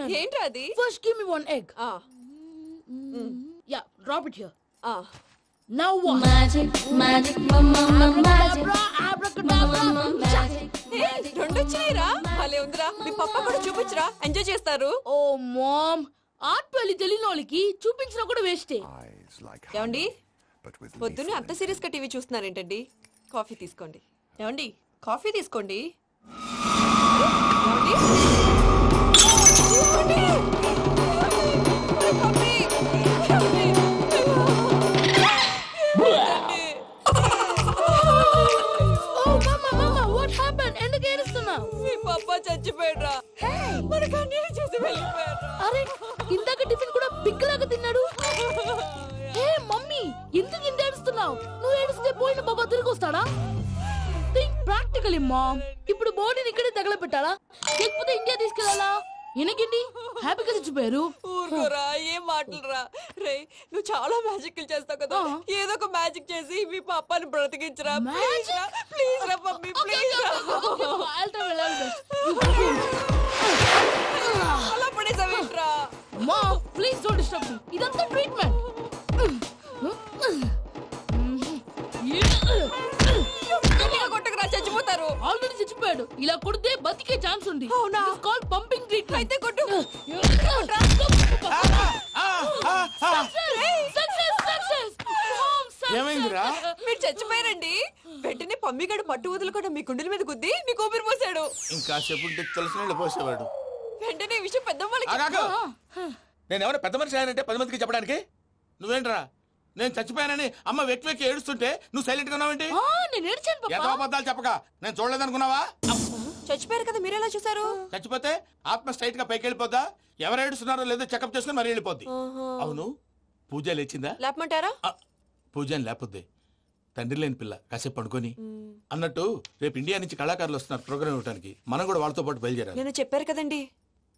నేను. ఏంట్రా అది? First give me one egg. Yeah, drop it here. Now what? Magic, magic, mama, magic. రెండు వచ్చినాయిరా. భలే ఉందిరా. మీ పప్ప కూడా చూపించరా, ఎంజాయ్ చేస్తారు. ఓ మామ్, ఆర్ట్ పెళ్లి తెలియని వాళ్ళకి చూపించినా కూడా వేస్టే. ఏమండి, పొద్దున్నే అంత సీరియస్ గా టీవీ చూస్తున్నారేంటండి? కాఫీ తీసుకోండి. ఏమండి, కాఫీ తీసుకోండి. ఏమండి? తీసుకోండి. కాఫీ. ఏమండి? ఎందుకు ఏడుస్తున్నావు? మీ పప్ప చచ్చిపోయాడ్రా. మనకు అన్యాయం చేసి వెళ్ళిపోయాడ్రా. అరే, ఇందాక టిఫిన్ కూడా పిక్కలాగా తిన్నాడు. హే మమ్మీ, ఎందుకు ఇంత ఏడుస్తున్నావు? నువ్వు ఏడిస్తే పోయిన బాబా తిరిగి వస్తాడా? Think practically ma'am. ఇప్పుడు బాడీని ఇక్కడే తగలబెట్టాలా లేకపోతే ఇండియా తీసుకెళ్లాలా? ఎనకండి హ్యాపీగా చచ్చిపోయారు. ఊరుకోరా, ఏం మాటలురా. రే, నువ్వు చాలా మ్యాజిక్ చేస్తావు కదా, ఏదో ఒక మ్యాజిక్ చేసి మీ పాపాని బ్రతికించరా. ప్లీజ్ రా మమ్మీ, ప్లీజ్ రా. అలా పడేసావేంట్రా? Mom please don't disturb me. ఇదంతా ట్రీట్మెంట్. కొట్టకరా, చచ్చిపోతారు. ఆల్రెడీ చచ్చిపోయాడు. ఇలా కొడితే బతికే ఛాన్స్ ఉంది. అవునా? Called pumping treatment. అయితే కొట్టు. ఏమైందిరా? మీరు చచ్చిపోయారండి. వెంటనే పమ్మిగాడు పట్టు వదులుకుండా మీ గుండెల మీద గుద్ది మీకు ఊపిరి పోసాడు. ఇంకా చెప్పు తెలిసిన వాళ్ళు పోసేవాడు. వెంటనే ఈ విషయం పెద్దవాళ్ళకి. నేను ఎవరైనా పెద్ద మనిషి ఆయనంటే 10 మందికి చెప్పడానికి. నువ్వేంట్రా, నేను చచ్చిపోయానని అమ్మ వెక్కి వెక్కి ఏడుస్తుంటే నువ్వు సైలెంట్ గా ఉన్నావేంటి? నేను ఏడ్చాను పాపా. ఎంతో అబద్ధాలు చెప్పక నేను చూడలేదనుకున్నావా? చచ్చిపోయారు కదా, మీరెలా చూసారు? చచ్చిపోతే ఆత్మ స్ట్రైట్ గా పైకి వెళ్ళిపోద్దా? ఎవరు ఏడుస్తున్నారో లేదో చెకప్ చేసుకుని మరీ వెళ్ళిపోద్ది. అవును, పూజ లేచిందా? లేపమంటారా? పూజ అని లేకపోద్ది. తండ్రి లేని పిల్ల, కాసేపు పడుకొని. అన్నట్టు రేపు ఇండియా నుంచి కళాకారులు వస్తున్నారు ప్రోగ్రామ్ ఇవ్వడానికి. మనం కూడా వాళ్ళతో పాటు బయలుదేరాలి. నేను చెప్పారు కదండి.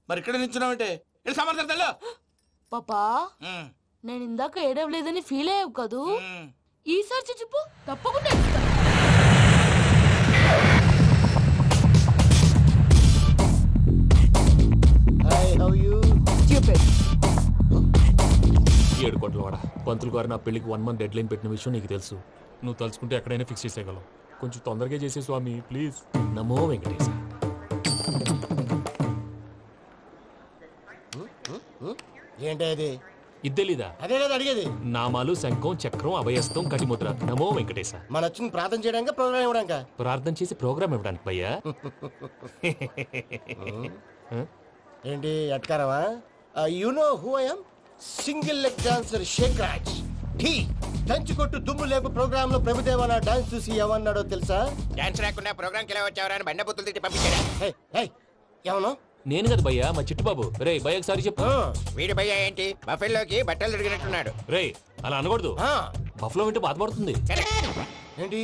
మరి ఇక్కడ నిల్చున్నావంటే సమర్థతల్లో పాపా, నేను ఇందాక ఏడవలేదని ఫీల్ అయ్యావు కదూ? ఈసారి చచ్చిపో, తప్పకుండా ఏడుస్తా. ఏడు కోట్ల వాడ పంతులు గారు నా పెళ్లికి 1 month డెడ్ లైన్ పెట్టిన విషయం నీకు తెలుసు. నువ్వు తలుచుకుంటే ఎక్కడైనా ఫిక్స్ చేసేయగలవు. కొంచెం తొందరగా చేసే స్వామి ప్లీజ్. నమో వెంకటేశ. ఏంటది? ఇద్దెలీదా? అదే కదా అడిగేది. నామాలు, శంఖం, చక్రం, అభయస్తం, కటిముద్ర. నమో వెంకటేశ. మన వచ్చింది ప్రార్థన చేయడానికి, ప్రోగ్రామ్ ఇవ్వడానికి. ప్రార్థన చేసి ప్రోగ్రామ్ ఇవ్వడానికి భయ్యా. ఏంటి ఎట్కారమా? You know who I am? Single leg dancer Shaik Raj. టీ దంచుకొట్టు దుమ్ము లేపు ప్రోగ్రామ్ లో ప్రభుదేవ నా డాన్స్ చూసి ఏమన్నాడో తెలుసా? డాన్స్ రాకుండా ప్రోగ్రామ్ కి ఎలా వచ్చావరా అని బండ బుద్ధులు తిట్టి పంపించాడా? ఏమను? నేను కదా భయ్యా, మా చిట్టుబాబు. రే భయ్య ఒకసారి చెప్పు. వీడి భయ్య ఏంటి బఫెల్లోకి బట్టలు తిరిగినట్టున్నాడు. రే అలా అనకూడదు. బఫ్లో వింటే బాధపడుతుంది. ఏంటి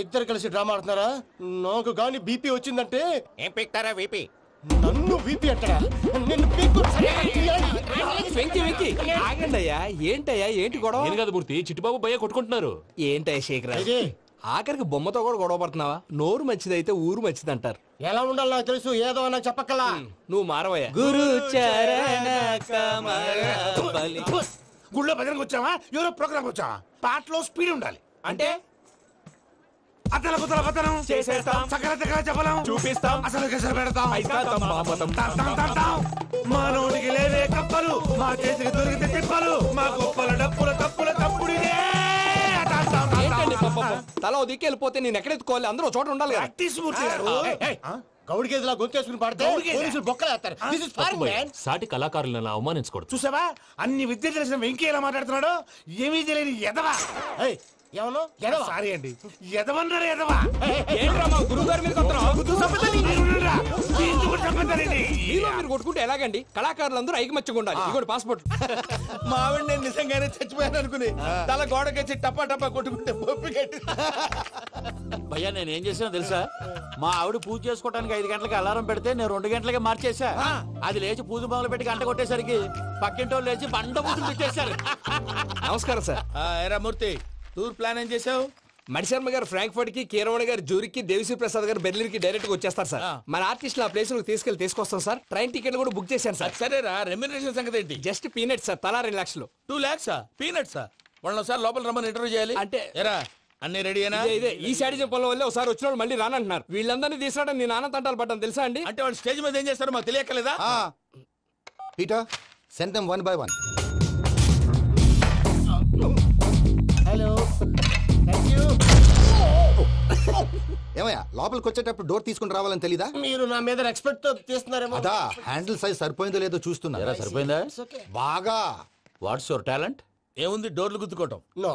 ఇద్దరు కలిసి డ్రామా ఆడుతున్నారా? నాకు గాని బీపీ వచ్చిందంటే ఏం పీక్తారా వీపీ? నన్ను బీపీ అంటారా? నిన్ను పీక్కు. ఆగండయ్యా, ఏంటయ్యా, ఏంటి గొడవ? నేను కదా మూర్తి, చిట్టుబాబు భయ్య కొట్టుకుంటున్నారు. ఏంటయ్యా శేఖర్, ఆఖరికి బొమ్మతో కూడా గొడవ పడుతున్నావా? నోరు మంచిదైతే ఊరు మంచిది అంటారు. ఎలా ఉండాలి నాకు తెలుసు, ఏదో అన్నా చెప్పక్కలా. నువ్వు మారవయ్యా. గురు చరణ గుళ్ళో భజనకు వచ్చావా, ఎవరో ప్రోగ్రామ్ వచ్చావా? పాటలో స్పీడ్ ఉండాలి. అంటే అతల కుతల పతనం చేసేస్తాం, సకల దగ్గర చెప్పలేం, చూపిస్తాం, అసలు గసలు పెడతాం, అయిస్తాం. మానవుడికి లేవే కప్పలు, మా చేతికి దొరికితే తిప్పలు, మా గొప్పల డప్పుల తప్పుల తప్పుడిదే. తల దిక్కి వెళ్ళిపోతే నేను ఎక్కడెత్తుకోవాలి? అందరూ చోట ఉండాలి కదా. గౌడి గేదెలా గొంతేసుకుని పాడితే పోలీసులు బొక్కలేస్తారు. This is foreign, man. సాటి కళాకారులను అవమానించకూడదు. చూసావా, అన్ని విద్య తెలిసిన వెంకీ ఎలా మాట్లాడుతున్నాడు? ఏమీ తెలియని ఎదవా. ఏమను ఎదవా? సారీ అండి, ఎదవన్నారు ఎదవా. ఏంట్రా మా గురువు గారి మీద మీరు కొట్టుకుంటే ఎలాగండి? కళాకారులందరూ ఐకమత్యంగా ఉండాలి. ఇగోటి పాస్పోర్ట్. మా ఆవిడ నేను నిజంగానే చచ్చిపోయాను అనుకుని తల గోడకొచ్చి టపా టపా కొట్టుకుంటే బొప్పి కట్టి. భయ్యా నేనేం చేసానో తెలుసా? మా ఆవిడ పూజ చేసుకోవడానికి 5 గంటలకి అలారం పెడితే నేను 2 గంటలకి మార్చేసా. అది లేచి పూజ మొదలు పెట్టి గంట కొట్టేసరికి పక్కింటి వాళ్ళు లేచి బండ పూజలు పెట్టేశారు. నమస్కారం సార్. మూర్తి, టూర్ ప్లాన్ ఏం చేసావు? మణిశర్మ గారు ఫ్రాంక్ఫర్ట్ కి, కీరవాణి గారు జూరికి, దేవిశ్రీ ప్రసాద్ గారు బెర్లిన్ కి డైరెక్ట్ గా వచ్చేస్తారు సార్. మన ఆర్టిస్ట్ ఆ ప్లేస్ తీసుకొస్తాం సార్. ట్రైన్ టికెట్ కూడా బుక్ చేశాను సార్. సరేరా, రెమ్యూనరేషన్ సంగతి ఏంటి? జస్ట్ పీనట్ సార్, తలా 2 లక్షలు. 2 lakhs పీనట్సా? వాళ్ళని ఒకసారి లోపల రమ్మని ఇంటర్వ్యూ చేయాలి. అంటే ఎరా అన్ని రెడీ అయినా? ఇదే ఈ శాడిజం పనుల వల్లే ఒకసారి వచ్చిన వాళ్ళు మళ్ళీ రానంటున్నారు. వీళ్ళందరినీ తీసుకురావడం నేను నాన్న తంటాలు పడ్డాను తెలుసా అండి. అంటే వాళ్ళు స్టేజ్ మీద ఏం చేస్తారో మాకు తెలియక్కలేదా? Peter, send them one by one. Hello, thank you. ఏమయ్యా, లోపలికి వచ్చేటప్పుడు డోర్ తీసుకుని రావాలని తెలీదా? మీరు నా మీద ఎక్స్పెక్ట్ తో తీస్తున్నారేమో. అదా హ్యాండిల్ సైజ్ సరిపోయిందో లేదో చూస్తున్నా. ఎరా సరిపోయిందా? బాగా. What's your talent? ఏముంది, డోర్లు గుద్దుకోవటం. No,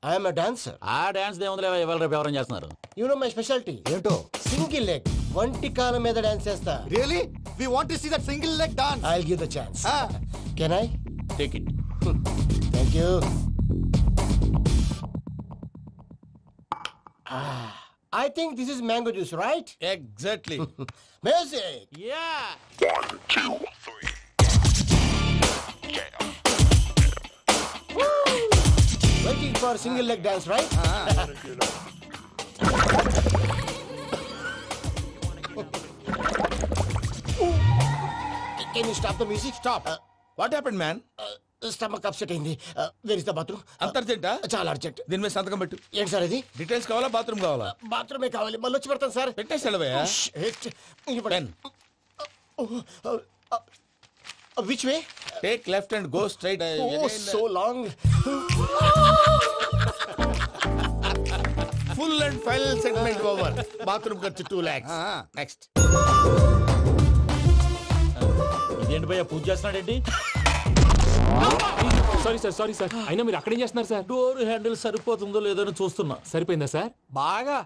I'm a dancer. ఆ డాన్స్ దేవుందిలే, ఇవాళ రేపు ఎవరైనా చేస్తున్నారు. You know my speciality. ఏంటో? సింగిల్ లెగ్, వంటి కాలం మీద డాన్స్ చేస్తా. Really? We want to see that single leg dance. I will give the chance. Can I? Take it. Thank you. I think this is mango juice, right? Exactly. Music. Yeah. Waiting for single leg dance, right? Can you stop the music? Stop. What happened man? Stomach upset అయింది. Where is the bathroom? అంత అర్జెంటా? చాలా urgent. దీని మీద సంతకం పెట్టు. ఏంటి sir ఇది? డీటెయిల్స్ కావాలా, బాత్రూమ్ కావాలా? బాత్రూమే కావాలి, మళ్ళీ వచ్చి పెడతాను సార్. పెట్టేసి వెళ్ళవయ్యా. Pen. Which way? Take left and go straight. Oh, so long. Full and final segment over. Bathroom ఖర్చు 2 lakhs. నెక్స్ట్. ఇదేంటి భయ్యా, పూజ చేస్తున్నాడేంటి? Sorry sir. అయినా మీరు అక్కడేం చేస్తున్నారు సార్? డోర్ హ్యాండిల్ సరిపోతుందో లేదో అని చూస్తున్నా. సరిపోయిందా సార్? బాగా.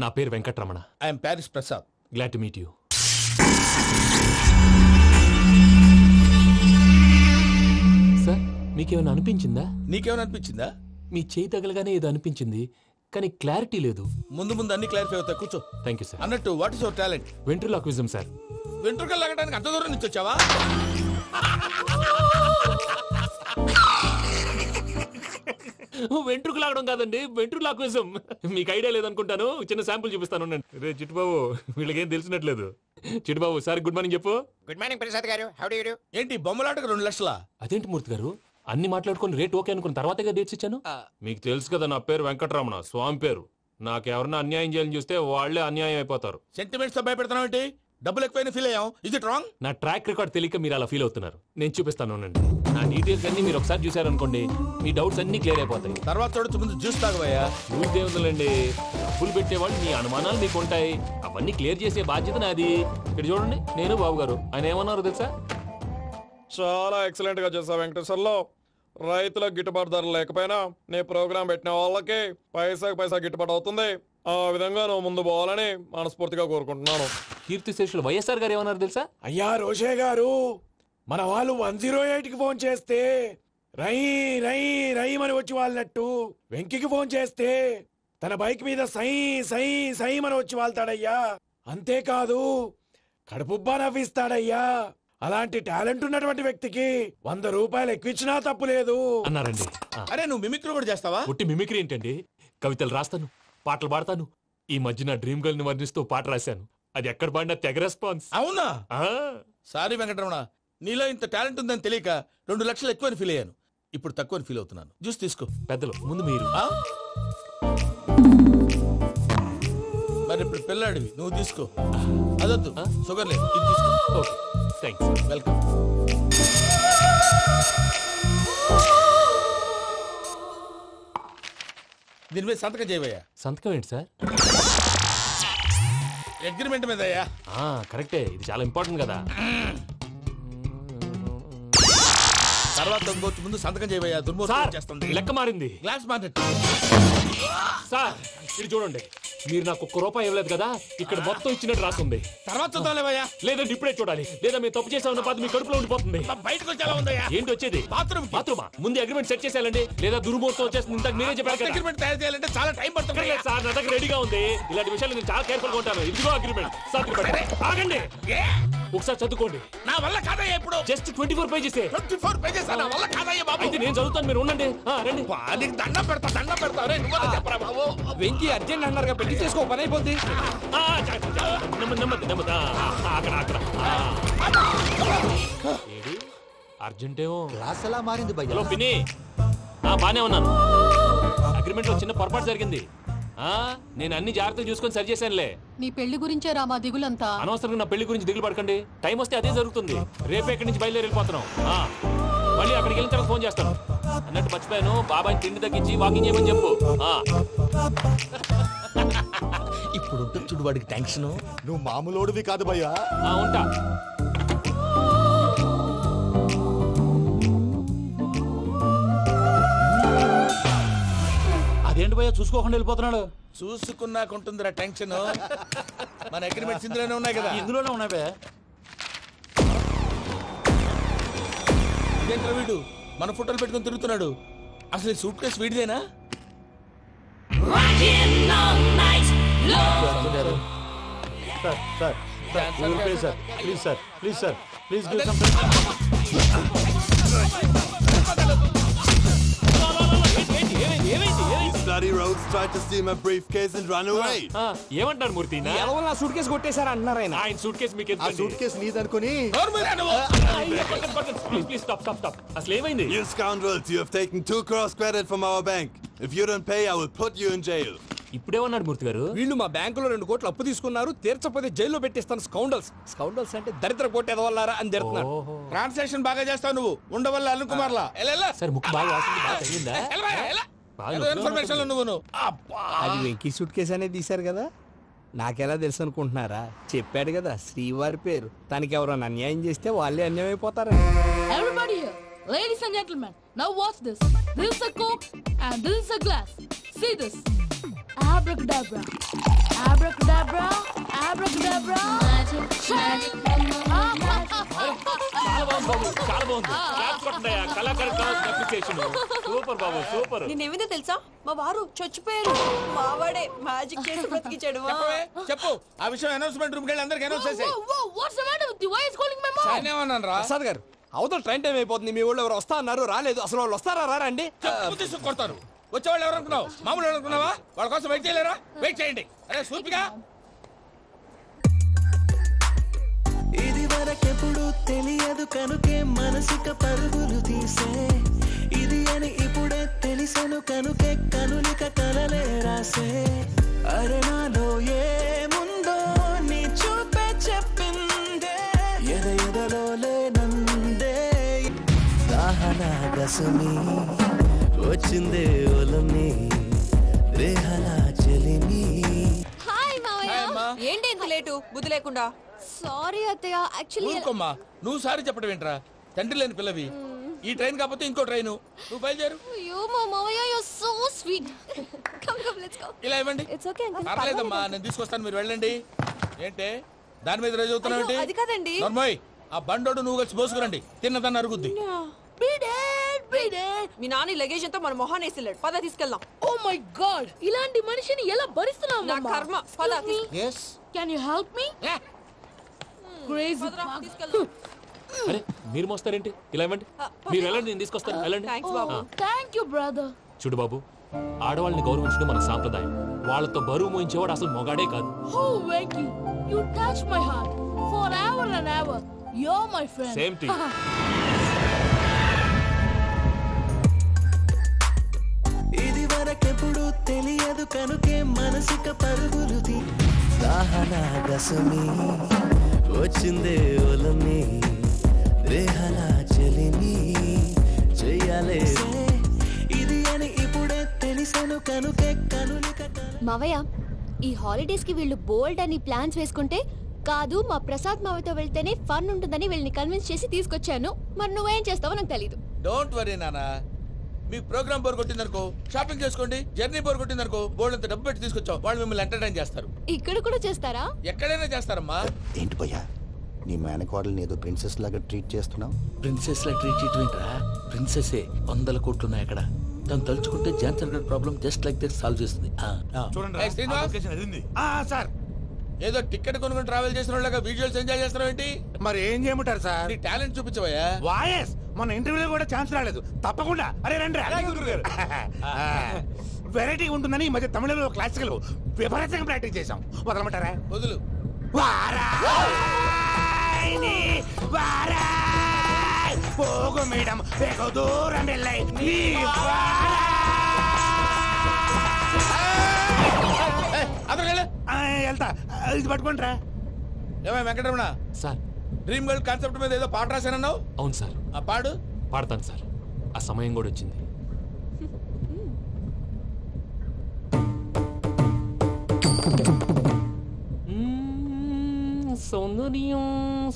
నా పేరు Venkataramana. I'm Paris Prasad. Glad to meet you. Sir, మీకేమైనా అనిపించిందా? నీకేమైనా అనిపించిందా? మీ చేయి తగలగానే ఏదో అనిపించింది, కానీ క్లారిటీ లేదు. ముందు అన్ని క్లారిఫై అవుతాయి, కూర్చో. Thank you sir. అన్నట్టు what is your talent? Ventriloquism sir. వెంట్రుకలు లాగడానికి అంత దూరం నుంచి వచ్చావా? వెంట్రుకు లాగడం కాదండి, వెంట్రులాక్విజం. మీకు ఐడియా లేదనుకుంటాను, చిన్న శాంపుల్ చూపిస్తాను. రే చిట్టుబాబు, వీళ్ళకేం తెలిసినట్లేదు. చిట్టుబాబు సార్ గుడ్ మార్నింగ్ చెప్పు. Good morning Prasad garu. How do you do? ఏంటి బొమ్మలాటకు 2 లక్షల? అదేంటి మూర్తి గారు, అన్ని మాట్లాడుకుని రేట్ ఓకే అనుకున్న తర్వాతగా డేట్స్ ఇచ్చాను. మీకు తెలుసు కదా నా పేరు వెంకటరమణ, స్వామి పేరు. నాకెవరన్నా అన్యాయం చేయాలని చూస్తే వాళ్లే అన్యాయం అయిపోతారు. సెంటిమెంట్స్ తో భయపెడతావు ఏంటి? డబ్బులు ఎక్కువైనా ఫీల్ అయ్యాం. Is it wrong? నా ట్రాక్ రికార్డ్ తెలియక మీరు అలా ఫీల్ అవుతున్నారు. నేను చూపిస్తాను. నా డీటెయిల్స్ అన్ని మీరు ఒకసారి చూసారనుకోండి, మీ డౌట్స్ అన్ని క్లియర్ అయిపోతాయి. తర్వాత చూడొచ్చు, ముందు జ్యూస్ తాగవయ్యా. చూస్తే ఉందండి, డబ్బులు పెట్టేవాళ్ళు మీ అనుమానాలు మీకు ఉంటాయి, అవన్నీ క్లియర్ చేసే బాధ్యత నాది. ఇక్కడ చూడండి, నేను బాబు గారు. ఆయన ఏమన్నారు తెలుసా? చాలా ఎక్సలెంట్ గా చేసావు వెంకటేశ్వర్లో. రైతులకు గిట్టుబాటు ధర లేకపోయినా నీ ప్రోగ్రాం పెట్టిన వాళ్ళకి పైసాకి పైసా గిట్టుబాటు అవుతుంది. ఆ విధంగా నువ్వు ముందు పోవాలని మనస్ఫూర్తిగా కోరుకుంటున్నాను. కీర్తి శేషులు వైఎస్ఆర్ గారు ఏమన్నారు తెలుసా? అయ్యా రోషే గారు, మన వాళ్ళు 108కి ఫోన్ చేస్తే రై రై రై అని వచ్చి వాళ్ళనట్టు, వెంకికి ఫోన్ చేస్తే తన బైక్ మీద సై సై సై అని వచ్చి వాళ్తాడయ్యా. అంతేకాదు కడుపుబ్బా నవ్విస్తాడయ్యా. అలాంటి టాలెంట్ ఉన్నటువంటి వ్యక్తికి 100 రూపాయలు ఎక్కువిచ్చినా తప్పు లేదు అన్నారండి. అరే నువ్వు మిమిక్రీ కూడా చేస్తావా? పుట్టి మిమిక్రీ ఏంటండి, కవితలు రాస్తాను, పాటలు పాడతాను. ఈ మధ్య నా డ్రీమ్ గర్ల్ ని వర్ణిస్తూ పాట రాశాను, అది ఎక్కడ పాడినా తెగ రెస్పాన్స్. అవునా? సారీ వెంకటరమణ, నీలో ఇంత టాలెంట్ ఉందని తెలియక 2 లక్షలు ఎక్కువని ఫీల్ అయ్యాను. ఇప్పుడు తక్కువని ఫీల్ అవుతున్నాను. జ్యూస్ తీసుకో. పెద్దలు ముందు మీరు. మరి ఇప్పుడు పిల్లాడివి, నువ్వు తీసుకో. అదొద్దు, షుగర్ లేదు, ఇది తీసుకో. Okay, thanks. వెల్కమ్. దీని మీద సంతకం చేయవయ్యా. సంతకం ఏంటి సార్? అగ్రిమెంట్ మీద అయ్యా. కరెక్టే, ఇది చాలా ఇంపార్టెంట్ కదా. తర్వాత ఇంకొచ్చి ముందు సంతకం చేయవయ్యా. దుర్మోహం చేస్తుంది. లెక్క మారింది. Glass market. సార్ ఇది చూడండి, మీరు నాకు 1 రూపాయి ఇవ్వలేదు కదా, ఇక్కడ మొత్తం ఇచ్చినట్టు రాస్తుంది. తర్వాత చూద్దాంలేవయ్యా. లేదంటే ఇప్పుడే చూడాలి, లేదా మేము తప్పు చేసామన్న బాధ మీ కడుపులో ఉండిపోతుంది. బయటకు వచ్చి ఎలా ఉందయ్యా? ఏంటి వచ్చేది? బాత్రూమా? ముందు అగ్రిమెంట్ సెట్ చేసేయాలండి, లేదా దుర్మూర్తం వచ్చేస్తుంది. ఇంతకు మీరే చెప్పారు కదా. అగ్రిమెంట్ తయారు చేయాలంటే చాలా టైం పడుతుంది సార్. నా దగ్గర రెడీగా ఉంది. ఇలాంటి విషయాలు నేను చాలా కేర్ఫుల్ గా ఉంటాను. ఇదిగో అగ్రిమెంట్. ఆగండి. ఒకసారి చదువుకోండి. నా వల్ల కాదయ్యా ఇప్పుడు. Just 24 pages. 24 pages నా వల్ల కాదయ్యా బాబు. అయితే నేను చదువుతాను, మీరు ఉండండి. రండి. నీకు దండం పెడతా. రే నువ్వు చెప్పరా బాబు. వెంకీ అర్జెంట్ అన్నారుగా, పెళ్లి చేసుకో, పని అయిపోద్ది. నెమ్మది అక్కడ ఏడి అర్జెంటేమో. క్లాస్ ఎలా మారింది భయ్యా? హలో పిన్ని, బానే ఉన్నాను. అగ్రిమెంట్ లో చిన్న పొరపాటు జరిగింది. నేను అన్ని జాగ్రత్తలు చూసుకొని సరి చేశానులే. నీ పెళ్లి గురించే రా మా దిగులంతా. అనవసరంగా నా పెళ్లి గురించి దిగులు పడకండి. టైం వస్తే అదే జరుగుతుంది. రేపే ఇక్కడి నుంచి బయలుదేరి వెళ్ళిపోతున్నాం. మళ్ళీ అక్కడికి వెళ్ళిన తర్వాత ఫోన్ చేస్తాను. అన్నట్టు మర్చిపోయాను, బాబాయ్ తిండి తగ్గించి వాకింగ్ చేయమని చెప్పు. ఇప్పుడు ఉంటుంది చూడు వాడికి టెన్షన్. నువ్వు మామూలోడివి కాదు భయ్యా. ఉంటా. అదేంటి భయ్యా చూసుకోకుండా వెళ్ళిపోతున్నాడు? చూసుకున్నాకుంటుందిరా టెన్షన్. మన అగ్రిమెంట్స్ ఇందులోనే ఉన్నాయి కదా. ఇందులోనే ఉన్నాయి భయ్యా. ఇదేంట్రా వీడు మన ఫోటోలు పెట్టుకొని తిరుగుతున్నాడు. అసలు ఈ సూట్ కేసు వీడిదేనా? ఏమంటారు మూర్తి? నా సూట్ కేసు కొట్టేశారు అంటున్నారు ఆయన. ఆయన సూట్ కేసు మీకు ఆ సూట్ కేసు నీదనుకుని ప్లీజ్ స్టాప్. అసలు ఏమైంది? You scoundrels, you have taken 2 crores credit from our bank. If you don't pay, I will put you in jail. ఇప్పుడేమన్నాడు మూర్తి గారు? వీళ్ళు మా బ్యాంకులో 2 కోట్లు అప్పు తీసుకున్నారు, తీర్చకపోతే జైల్లో పెట్టిస్తాను. స్కౌండల్స్ అంటే దరిద్ర కోట ఎదవల్లారా అని తిడుతున్నాడు. ట్రాన్సాక్షన్ బాగా చేస్తావు నువ్వు. ఉండవల్ల అల్లు కుమార్లా. సార్ ముక్కు బాగా వాసింది, బాగా తగ్గిందా? ఇన్ఫర్మేషన్ నువ్వు. అది వెంకీ సూట్ కేసు అనేది తీశారు కదా, నాకెలా తెలుసు అనుకుంటున్నారా? చెప్పాడు కదా శ్రీవారి పేరు. తనకి ఎవరైనా అన్యాయం చేస్తే వాళ్ళే అన్యాయం అయిపోతారు. Everybody here, ladies and gentlemen, now watch this. This is a coke and this is a glass. See this. Abracadabra. Abracadabra. Abracadabra. చాలా బాగుంది. సూపర్ బాబు, సూపర్. నేనేమిందో తెలుసా, మా వారు చచ్చిపోయారు. మావాడే మ్యాజిక్ చేసి బ్రతికించాడు. చెప్పు ఆ విషయం. అనౌన్స్మెంట్ రూమ్ కి వెళ్ళి అందరికి అనౌన్స్ చేసేయ్. What's the matter with you? Why is calling my mom? నేనేమన్నాను రా? ప్రసాద్ గారు, అవతల ట్రైన్ టైం అయిపోతుంది. మీ ఊళ్ళో ఎవరు వస్తా అన్నారు, రాలేదు. అసలు వాళ్ళు వస్తారా రారా అండి? కొడతారు. వచ్చేవాళ్ళు ఎవరు అనుకున్నావు? మామూలు ఎవరు అనుకున్నావా? వాళ్ళ కోసం వెయిట్ చేయలేరా? వెయిట్ చేయండి. అరే సూపిగా. ఇది వరకెప్పుడు తెలియదు కనుకే మనసుక పరుగులు తీసే, ఇది అని ఇప్పుడే తెలిసెను కనుకే కనులిక కలలే రాసే. అరే నాలో ఏముందో నీ చూపే చెప్పిందే, ఎదలో లేనందే. దాహనా గసుమి వచ్చిందే ఒలమి, రేహనా చెలిమి. హాయ్ మావయ్య. ఏంటి ఇంత లేటు? బుద్ధి లేకుండా. సారీ అత్తయ్య, యాక్చువల్లీ ఊరుకోమ్మా. నువ్వు సారీ చెప్పడం ఏంట్రా? తండ్రి లేని పిల్లవి. ఈ ట్రైన్ కాకపోతే ఇంకో ట్రైన్. నువ్వు బయలుదేరు. అయ్యో మా మావయ్య, you are so sweet. Come let's go. ఇలా ఇవ్వండి. It's okay uncle. పర్లేదమ్మా, నేను తీసుకొస్తాను, మీరు వెళ్ళండి. ఏంటే దాని మీద రోజు అవుతున్నావు? అది కాదండి. నర్మోయ్, ఆ బండోడు నువ్వు కలిసి పోసుకురండి. తిన్నదాన్ని అరుగుద్ది. మీ నాన్న లగేజ్ అంతా మన మొహాన్ వేసిల్లాడు. పద తీసుకెళ్దాం. ఓ మై గాడ్, ఇలాంటి మనిషిని ఎలా భరిస్తున్నావు? నా కర్మ. పద. yes Can you help me? Crazy. తీసుకెళ్దాం. అరే మీరు మోస్తారేంటి? ఇలా ఇవ్వండి. మీరు వెళ్ళండి, నేను తీసుకొస్తాను. వెళ్ళండి. Thanks Babu. Thank you, brother. చూడు బాబు, ఆడవాళ్ళని గౌరవించడం మన సాంప్రదాయం. వాళ్ళతో బరువు మోయించేవాడు అసలు మొగాడే కాదు. Oh, Venky, you touch my heart forever and ever. You're my friend. Same to you. ఇది వరకెప్పుడు తెలియదు కనుకే మనసుక పరుగులు తీ. దాహనా గసుమి వచ్చిందే ఒలమి, రేహనా చెలిమి చెయ్యాలే. ఇది అని ఇప్పుడే తెలిసెను కనుకే కనులిక. మావయ్య, ఈ హాలిడేస్ కి వీళ్ళు బోల్డ్ అని ప్లాన్స్ వేసుకుంటే, కాదు మా ప్రసాద్ మావయ్యతో వెళ్తేనే ఫన్ ఉంటుందని వీళ్ళని కన్విన్స్ చేసి తీసుకొచ్చాను. మరి నువ్వేం చేస్తావో నాకు తెలీదు. డోంట్ వరీ నానా. మీ ప్రోగ్రామ్ బోర్ కొట్టిందనుకో షాపింగ్ చేసుకోండి. జర్నీ బోర్ కొట్టిందనుకో బోర్డు అంత డబ్బు పెట్టి తీసుకొచ్చాం. వాళ్ళు మిమ్మల్ని ఎంటర్టైన్ చేస్తారు. ఇక్కడ కూడా చేస్తారా? ఎక్కడైనా చేస్తారమ్మా. ఏంటి భయ్యా, నీ మేనకోడల్ని ఏదో ప్రిన్సెస్ లాగా ట్రీట్ చేస్తున్నావు? ప్రిన్సెస్ లా ట్రీట్ చేయటమేంట్రా? ప్రిన్సెస్ 100 కోట్లు ఉన్నాయి అక్కడ. తను తలుచుకుంటే జాన్సన్ గారి problem just like that solve చేస్తుంది. చూడండి సార్ ఏదో టికెట్ కొనుక్కొని ట్రావెల్ చేసిన వాళ్ళగా విజువల్స్ ఎంజాయ్ చేస్తున్నావు ఏంటి? మరి ఏం చేయమంటారు సార్? నీ టాలెంట్ చూపించవయ్యా. వాయస్ మన ఇంటర్వ్యూలో కూడా ఛాన్స్ రాలేదు. తప్పకుండా అరే రండి వెరైటీ ఉంటుందని ఈ మధ్య తమిళంలో క్లాసికల్ విపరీతంగా ప్రాక్టీస్ చేశాం. వదలమంటారా? వదులు. పోగు మేడం వెగు దూరం వెళ్ళై నీ వెళ్తా. ఇది పట్టుకుంటారా? ఏమై Venkataramana sir, dream girl concept మీద ఏదో పాట రాశానన్నావు. అవును సార్. ఆ పాడు. పాడతాను సార్. ఆ సమయం కూడా వచ్చింది. సౌందర్యం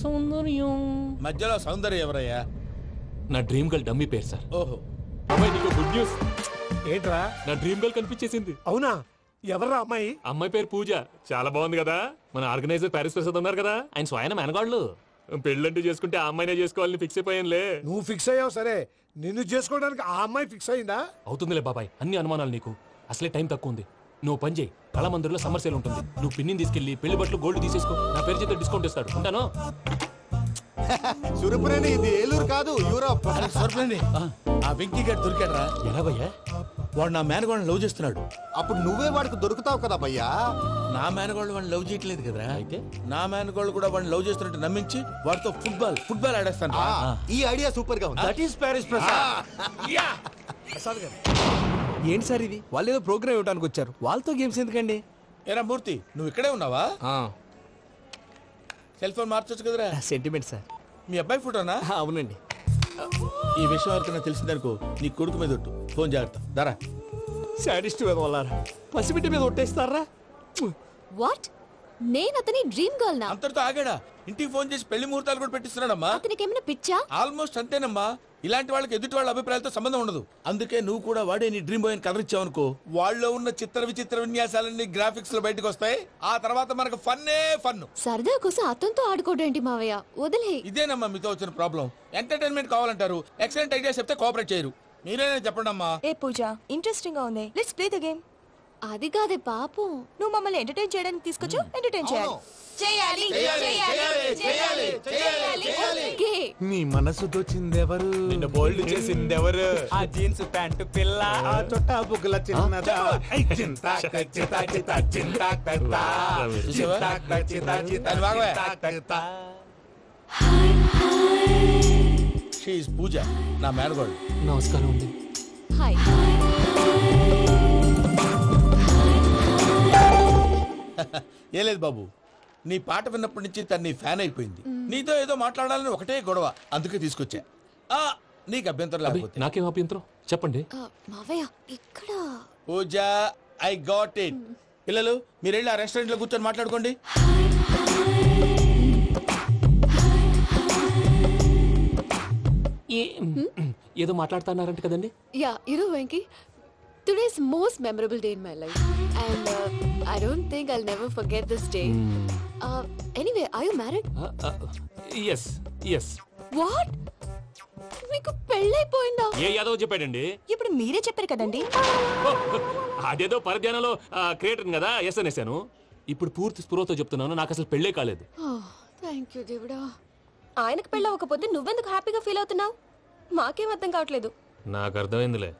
సౌందర్యం. మధ్యలో సౌందర్యం ఎవరయ్యా? నా డ్రీమ్ గర్ల్ డమ్మీ పేరు సార్. ఓహో. అమ్మాయి నీకు గుడ్ న్యూస్. ఏంట్రా? నా డ్రీమ్ గర్ల్ కనిపించేసింది. అవునా? ఎవరా అమ్మాయి? అమ్మాయి పేరు పూజ. చాలా బాగుంది కదా. మన ఆర్గనైజర్ ప్యారిస్ ప్రసాద్ ఉన్నారు కదా, ఆయన స్వయం మెనగాళ్ళు. పెళ్ళంటూ చేసుకుంటే ఆ అమ్మాయినే చేసుకోవాలని ఫిక్స్ అయిపోయానులే. నువ్వు ఫిక్స్ అయ్యావు సరే, నిన్ను చేసుకోవడానికి ఆ అమ్మాయి ఫిక్స్ అయిందా? అవుతుందిలే బాబాయ్, అన్ని అనుమానాలు నీకు. అసలే టైం తక్కువ ఉంది. నువ్వు పని చేయి, కళమందిర్లో సమ్మర్ సేల్ ఉంటుంది. నువ్వు పిన్నిని తీసుకెళ్లి పెళ్లి బట్టలు గోల్డ్ తీసేసుకో. నా పేరు చేత డిస్కౌంట్ ఇస్తాడు. ఉంటాను. సురపురేని ఇది ఏలూరు కాదు, యూరోప్. సురపురేని ఆ వెంకీ గారు దొరికాడరా? ఎలా భయ్యా? వాడు నా మేనగోళ్ళని లవ్ చేస్తున్నాడు. అప్పుడు నువ్వే వాడికి దొరుకుతావు కదా భయ్యా. నా మేనగోళ్ళు వాడిని లవ్ చేయట్లేదు కదరా. అయితే నా మేనగోళ్ళు కూడా వాడిని లవ్ చేస్తున్నట్టు నమ్మించి వాడితో ఫుట్బాల్ ఆడేస్తాను. ఈ ఐడియా సూపర్ గా ఉంది. That is Paris Prasad. Prasad గారు ఏంటి సార్ ఇది? వాళ్ళు ఏదో ప్రోగ్రామ్ ఇవ్వడానికి వచ్చారు, వాళ్ళతో గేమ్స్ ఎందుకండి? ఏరా మూర్తి, నువ్వు ఇక్కడే ఉన్నావా? సెల్ ఫోన్ మార్చొచ్చు కదరా. Sentiment sir. మీ అబ్బాయి ఫోటోనా? అవునండి. ఈ విషయం ఎవరికైనా తెలిసిందనుకో నీ కొడుకు మీద ఒట్టు. ఫోన్ జాగ్రత్త. దారా. సాడిస్ట్ వాళ్ళారా, పసిబిడ్డ మీద ఒట్టేస్తారా? వాట్? నేను అతని డ్రీమ్ గర్ల్ నా? అంతటితో ఆగాడా? ఇంటికి ఫోన్ చేసి పెళ్లి ముహూర్తాలు కూడా పెట్టిస్తున్నాడమ్మా. అతనికి ఏమైనా పిచ్చా? ఆల్మోస్ట్ అంతేనమ్మా. ఇలాంటి వాళ్ళకి ఎదుటి వాళ్ళ అభిప్రాయాలతో సంబంధం ఉండదు. అందుకే నువ్వు కూడా వాడే నీ డ్రీమ్ బాయ్ కవర్ ఇచ్చావనుకో, వాళ్ళలో ఉన్న చిత్ర విచిత్ర విన్యాసాలన్నీ గ్రాఫిక్స్ లో బయటకు వస్తాయి. ఆ తర్వాత మనకు ఫన్నే ఫన్. సరదా కోసం అతనితో ఆడుకోడేంటి మావయ్య? వదిలే. ఇదేనమ్మా మీతో వచ్చిన ప్రాబ్లం. ఎంటర్టైన్మెంట్ కావాలంటారు, ఎక్సలెంట్ ఐడియా చెప్తే కోఆపరేట్ చేయరు. మీరేనే చెప్పండి అమ్మా. ఏ పూజ, ఇంట్రెస్టింగ్ గా ఉంది. Let's play the game. అది కాదే పాపం, నువ్వు మమ్మల్ని ఎంటర్టైన్ చేయడానికి తీసుకొచ్చు. ఎంటర్టైన్ చేయాలి. నీ మనసు దోచిందెవరు? నిన్న బోల్డ్ చేసిందెవరు? ఆ జీన్స్ ప్యాంటు పిల్ల, ఆ చొట్టా బుగ్గల చిన్నదా. షీఈస్ పూజ, నా మేనగోడు. నమస్కారం అండి. హాయ్. ఏ లేదు బాబు, నీ పాట విన్నప్పటి నుంచి తను నీ ఫ్యాన్ అయిపోయింది. నీతో ఏదో మాట్లాడాలని ఒకటే గొడవ, అందుకే తీసుకొచ్చా. నీకు అభ్యంతరం లేకపోతే. నాకేం అభ్యంతరం చెప్పండి. మావయ్య ఇక్కడ. పూజ, ఐ గాట్ ఇట్. పిల్లలు మీరు వెళ్ళి ఆ రెస్టారెంట్ లో కూర్చొని మాట్లాడుకోండి. ఏదో మాట్లాడుతున్నారంట కదండి. Yeah, Venky, today's most memorable day in my life, and I don't think I'll never forget this day. Anyway, are you married? Yes. What? మీకు పెళ్ళైపోయిందా? ఏ యాదవ్ చెప్పాడండి? ఇప్పుడు మీరే చెప్పారు కదండి. అదేదో పరధ్యానంలో క్రియేటర్ కదా ఎస్ అనేసాను. ఇప్పుడు పూర్తి స్పృహతో చెప్తున్నాను, నాకు అసలు పెళ్ళే కాలేదు. థ్యాంక్ యూ దేవుడా. ఆయనకు పెళ్ళవకపోతే నువ్వెందుకు హ్యాపీగా ఫీల్ అవుతున్నావు? మాకేం అర్థం కావట్లేదు. నాకు అర్థమైందిలే.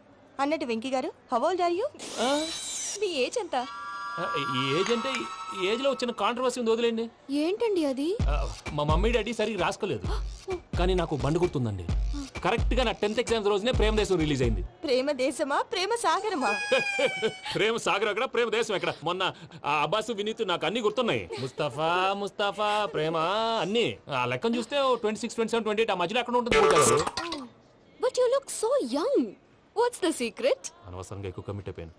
అన్నట్టు Venky garu, how old are you? మీ ఏజ్ ఎంత? ఈ ఏజ్ అంటే ఈ ఏజ్ లో వచ్చిన కాంట్రవర్సీ ఉంది, వదిలేండి. ఏంటండి అది? మా మమ్మీ డాడీ సరిగ్గా రాసుకోలేదు, కానీ నాకు బండి గుర్తుందండి. కరెక్ట్ గా నా 10th ఎగ్జామ్స్ రోజునే ప్రేమ దేశం రిలీజ్ అయింది. ప్రేమ దేశమా, ప్రేమ సాగరమా? ప్రేమ సాగర్ ఎక్కడ, ప్రేమ దేశం ఎక్కడ? మొన్న అబ్బాసు వినీత్ నాకు అన్ని గుర్తున్నాయి. ముస్తఫా ప్రేమ అన్ని ఆ లెక్కను చూస్తే 26, 27, 28 ఆ మధ్యలో ఎక్కడ ఉంటుంది. But you look so young. What's the secret? అనవసరంగా ఎక్కువ కమిట్ అయిపోయాను.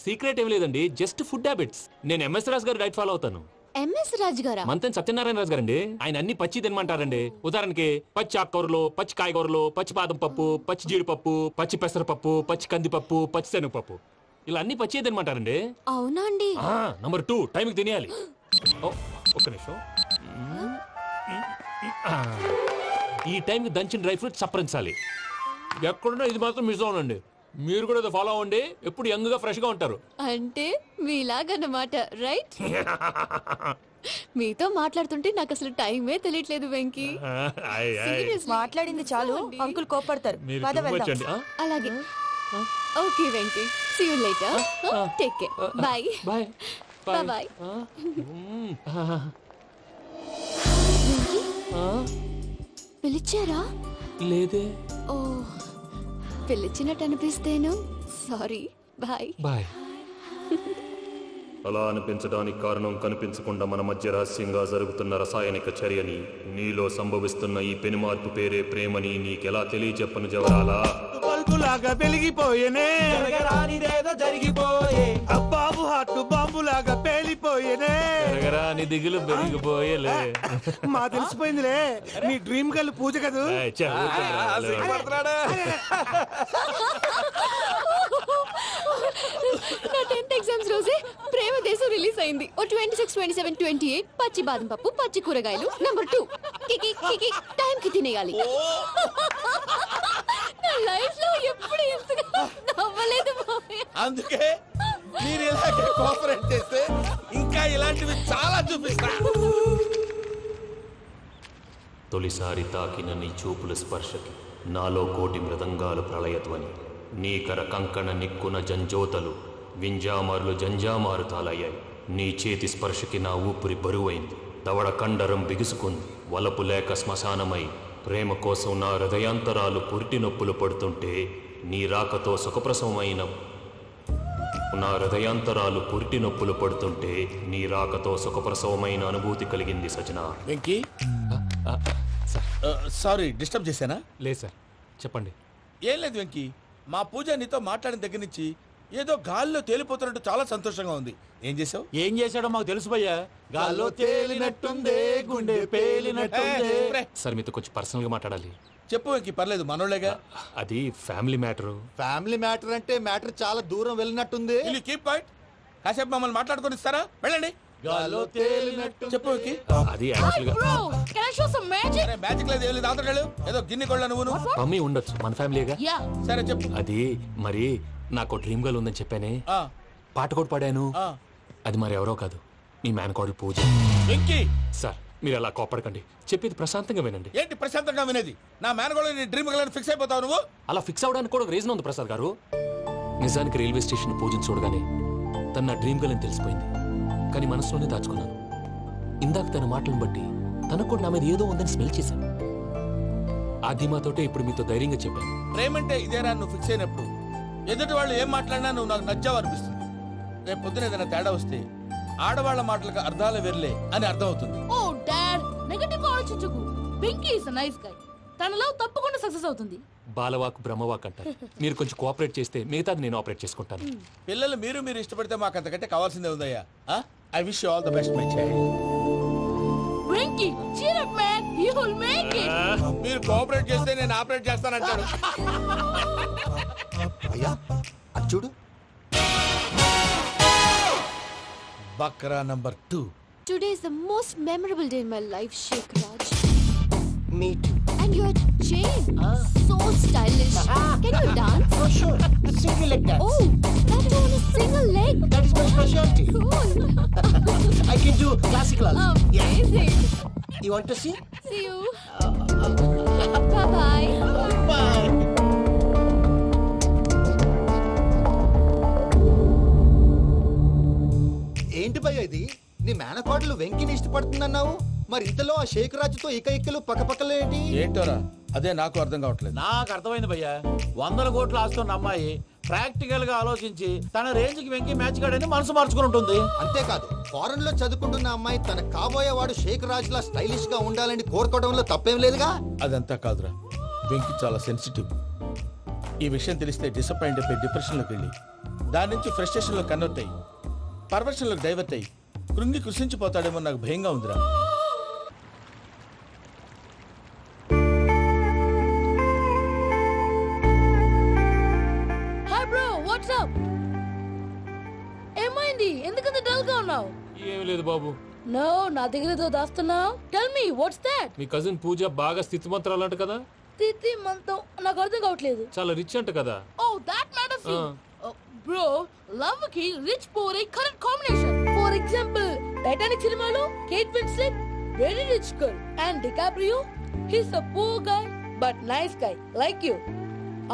సీక్రెట్ ఏం లేదండి, జస్ట్ ఫుడ్ హ్యాబిట్స్. నేను ఎంఎస్ రాజు గారు డైట్ ఫాలో అవుతాను. ఎంఎస్ రాజు గారా? మంతెన్ సత్యనారాయణ రాజు గారండి. ఆయన అన్ని పచ్చి తినమంటారండి. ఉదాహరణకి పచ్చి ఆకుకూరలు, పచ్చి కాయగూరలు, పచ్చి బాదం పప్పు, పచ్చి జీడిపప్పు, పచ్చి పెసరపప్పు, పచ్చి కందిపప్పు, పచ్చి శనగపప్పు, ఇలా అన్ని పచ్చి తినమంటారండి. అవునా అండి? నంబర్ 2, టైంకి తినేయాలి. ఒక్క నిమిషం. ఈ టైంకి దంచిన డ్రై ఫ్రూట్స్ సప్పరించాలి. ఎక్కడున్నా ఇది మాత్రం మిస్ అవునండి. మీరు కూడా ఫాలో అవ్వండి, ఎప్పుడు యంగ్ గా ఫ్రెష్ గా ఉంటారు. అంటే మీలాగన్నమాట, రైట్? మీతో మాట్లాడుతుంటే నాకు అసలు టైమే తెలియట్లేదు వెంకీ. Seriously. మాట్లాడింది చాలు, అంకుల్ కోపడతారు. మీరు పద too much వెళ్దాం. అండి. ఆ? అలాగే. Okay Venky, see you later. Take care. Bye bye bye bye. పిలిచారా? లేదే. ఓ, పిలిచినట్టు అనిపిస్తేను సారీ. Bye bye. అలా అనిపించడానికి కారణం కనిపించకుండా మన మధ్య రహస్యంగా జరుగుతున్న రసాయనిక చర్యని, నీలో సంభవిస్తున్న ఈ పెనుమార్పు పేరే ప్రేమని నీకెలా తెలియచెప్పను జవరాలా? బల్బులాగా వెలిగిపోయేనే, జరగరానిదేదో జరిగిపోయే, బాబు హార్ట్ బాంబులాగా పేలిపోయేనే. జరగరాని దిగులు పెరిగిపోయేలే. మా తెలిసిపోయిందిలే, నీ డ్రీమ్ గర్ల్ పూజ కదూ. నా 10th ఎగ్జామ్స్ రోజే ప్రేమ దేశం రిలీజ్ అయింది. ఓ 26, 27, 28 పచ్చి బాదం పప్పు, పచ్చి కూరగాయలు. నంబర్ 2 కికి కికి టైం కి తినేయాలి. నా లైఫ్ లో ఎప్పుడు ఇంతగా నవ్వలేదు మామయ్య. అందుకే మీరు ఇలాగే కోఆపరేట్ చేస్తే ఇంకా ఇలాంటివి చాలా చూపిస్తా. తొలిసారి తాకిన నీ చూపుల స్పర్శకి నాలో కోటి మృదంగాలు ప్రళయధ్వని, నీకర కంకణ నిక్కున జంజోతలు వింజామారులు జంజామారు తాలయ్యాయి. నీ చేతి స్పర్శకి నా ఊపిరి బరువైంది, దవడ కండరం బిగుసుకుంది. వలపు లేక శ్మశానమై ప్రేమ కోసం నా హృదయాంతరాలు పురిటి నొప్పులు పడుతుంటే, నీ రాకతో సుఖప్రసవమైన నా హృదయాంతరాలు పురిటి నొప్పులు పడుతుంటే నీ రాకతో సుఖప్రసవమైన అనుభూతి కలిగింది సజనా. వెంకీ, సారీ డిస్టర్బ్ చేశానా? లేదు సార్, చెప్పండి. ఏం లేదు వెంకీ, మా పూజ నీతో మాట్లాడిన దగ్గర నుంచి ఏదో గాల్లో తేలిపోతున్నట్టు చాలా సంతోషంగా ఉంది. ఏం చేసావు? ఏం చేశాడో మాకు తెలుసు భయ్యా. గాల్లో తేలినట్టుందే, గుండె పేలినట్టుందే. సార్ మీతో కొంచెం పర్సనల్ గా మాట్లాడాలి. చెప్పు వెంకీ, పర్లేదు మనోళ్ళేగా. అది ఫ్యామిలీ మ్యాటర్. ఫ్యామిలీ మ్యాటర్ అంటే మ్యాటర్ చాలా దూరం వెళ్ళినట్టుంది. Keep point. కాసేపు మమ్మల్ని మాట్లాడుకొని ఇస్తారా? వెళ్ళండి. గాల్లో తేలినట్టు చెప్పు వెంకీ. అది యాక్చువల్గా Bro, can I show some magic? Magic లేదు, ఏం లేదు. అవతల ఏదో గిన్నె కొళ్ళ నువ్వు. మమ్మీ ఉండొచ్చు, మన ఫ్యామిలీగా. Yeah. సరే చెప్పు. అది మరి నాకు డ్రీమ్ గర్ల్ ఉందని చెప్పానే, పాట కూడా పాడాను. అది మరి ఎవరో కాదు, మీ మేనకోడలు పూజ. వెంకీ సార్ మీరు అలా కోపడకండి, చెప్పేది ప్రశాంతంగా వినండి. ఏంటి ప్రశాంతంగా వినేది? నా మేనకోడలు నీ డ్రీమ్ గర్ల్ ఫిక్స్ అయిపోతావు నువ్వు. అలా ఫిక్స్ అవడానికి కూడా ఒక రీజన్ ఉంది ప్రసాద్ గారు. నిజానికి రైల్వే స్టేషన్ పూజను చూడగానే తన నా డ్రీమ్ గర్ల్ అని తెలిసిపోయింది, కానీ మనసులోనే దాచుకున్నాను. ఇందాక తన మాటలను బట్టి తనకు కూడా నా మీద ఏదో ఉందని స్మెల్ చేశాను. ఆ ధీమాతోటే ఇప్పుడు మీతో ధైర్యంగా చెప్పాను. ప్రేమంటే ఇదేరా నువ్వు ఫిక్స్ అయినప్పుడు ఎదుటి వాళ్ళు ఏం మాట్లాడినా నువ్వు నాకు నచ్చావు అనిపిస్తుంది. రేపు పొద్దున ఏదైనా తేడా వస్తే ఆడవాళ్ల మాటలకు అర్థాలు వెర్లే అని అర్థం అవుతుంది. ఓ డాడ్, నెగటివ్ ఆలోచించకు. Venky is nice guy. తన లవ్ తప్పకుండా సక్సెస్ అవుతుంది. బాలవాక్ బ్రహ్మవాక్ అంటారు. మీరు కొంచెం కోఆపరేట్ చేస్తే మిగతాది నేను ఆపరేట్ చేసుకుంటాను. పిల్లలు మీరు ఇష్టపడితే మాకు అంతకంటే కావాల్సిందే ఉందయ్యా. I wish you all the best my child. Venky, cheer up man, you will make it. మీరు కోఆపరేట్ చేస్తే నేను ఆపరేట్ చేస్తానంటాడు. అయ్యా అది చూడు. Bakra number 2. Today is the most memorable day in my life, Sheikh Raj. Me too. And your chain, so stylish. Can you dance? For sure. Single leg dance. Oh, that is on a single leg. That is my specialty. Cool. I can do classical also. Amazing. You want to see? See you. Bye-bye. Bye. ఏంటి భయ్య ఇది? నీ మేనకోడలు వెంకిని ఇష్టపడుతుందన్నావు, మరి ఇంతలో ఆ షేక్ రాజుతో ఇక్కలు పక్కపక్కలు ఏంటి? ఏంటోరా అదే నాకు అర్థం కావట్లేదు. నాకు అర్థమైంది భయ్యా. 100 కోట్లు ఆస్తున్న అమ్మాయి ప్రాక్టికల్ గా ఆలోచించి తన రేంజ్ కి వెంకి మ్యాచ్ కాడని మనసు మార్చుకుని ఉంటుంది. అంతేకాదు, ఫారెన్ లో చదువుకుంటున్న అమ్మాయి తన కాబోయేవాడు షేక్ రాజ్ లా స్టైలిష్ గా ఉండాలని కోరుకోవడంలో తప్పేం లేదుగా. అదంతా కాదురా, వెంకి చాలా సెన్సిటివ్. ఈ విషయం తెలిస్తే డిసప్పాయింట్ అయిపోయి డిప్రెషన్లోకి వెళ్ళి దాని నుంచి ఫ్రస్ట్రేషన్లో కన్వర్ట్ అయ్యి పర్వర్షన్లోకి డైవర్ట్ అయ్యి కృంగి కృషించిపోతాడేమో నాకు భయంగా ఉందిరా. Hi bro, what's up? ఏమైంది? ఎందుకంత డల్ గా ఉన్నావు? ఏమీ లేదు బాబు. నో, నా దగ్గర ఏదో దాస్తున్నావు. Tell me what's that? మీ కజిన్ పూజ బాగా స్థితిమంతరాలు అంట కదా. స్థితి మంతం నాకు అర్థం కావట్లేదు. చాలా రిచ్ అంట కదా. Oh that matters. Bro, love కి rich poor correct combination. For example Titanic సినిమాలో Kate Winslet very rich girl and DiCaprio he's a poor guy but nice guy like you.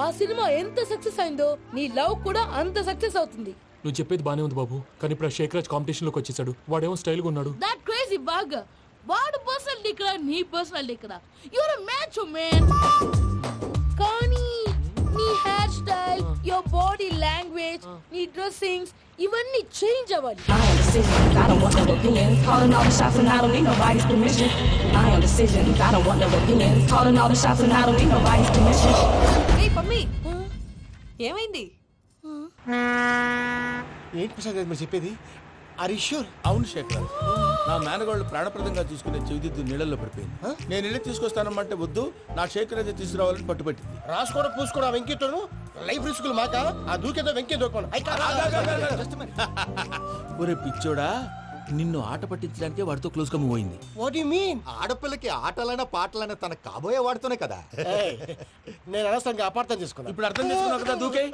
ఆ సినిమా ఎంత సక్సెస్ అయిందో నీ love కూడా అంత success అవుతుంది. నువ్వు చెప్పేది బానే ఉంది బాబు, కానీ ఇప్పుడు శేఖర్ రాజ్ కాంపిటీషన్ లోకి వచ్చేసాడు. వాడేమో స్టైల్ గా ఉన్నాడు. దట్ క్రేజీ బాగా వాడు పర్సనాలిటీ ఇక్కడ, నీ పర్సనాలిటీ ఇక్కడ. You're a match man. కానీ నీ hair style, your body language, నీ డ్రెస్సింగ్స్ ఇవన్నీ చేంజ్ అవ్వాలి. I don't want no opinions. Calling all the shots and I don't need nobody's permission. I am decisions. I don't want no opinions. Calling all the shots and I don't need nobody's permission. ఏయ్ పమ్మి, ఏమైంది? ఏంటి ప్రసాద్ మీరు చెప్పేది? Are you sure? అవును శేఖర్, నా మేనగాళ్ళు ప్రాణప్రదంగా చూసుకునే చెవిదిద్దు నీళ్ళల్లో పడిపోయింది. నేను ఇల్లు తీసుకొస్తానమ్మంటే వద్దు, నా శేఖర్ అయితే తీసుకురావాలని పట్టుబట్టింది. రాసుకోవడం పూసుకోవడం వెంకీతోను లైఫ్ రిస్కులు మాక. ఆ దూకేదో వెంకీ దూకోను. ఒరే పిచ్చోడా, నిన్ను ఆట పట్టించడానికి వాడితో క్లోజ్ గా మూవ్ అయింది. What you mean? ఆడపిల్లకి ఆటలైనా పాటలైనా తన కాబోయే వాడుతూనే కదా. నేను అనవసరంగా అపార్థం చేసుకున్నా. ఇప్పుడు అర్థం చేసుకున్నావు కదా దూకే.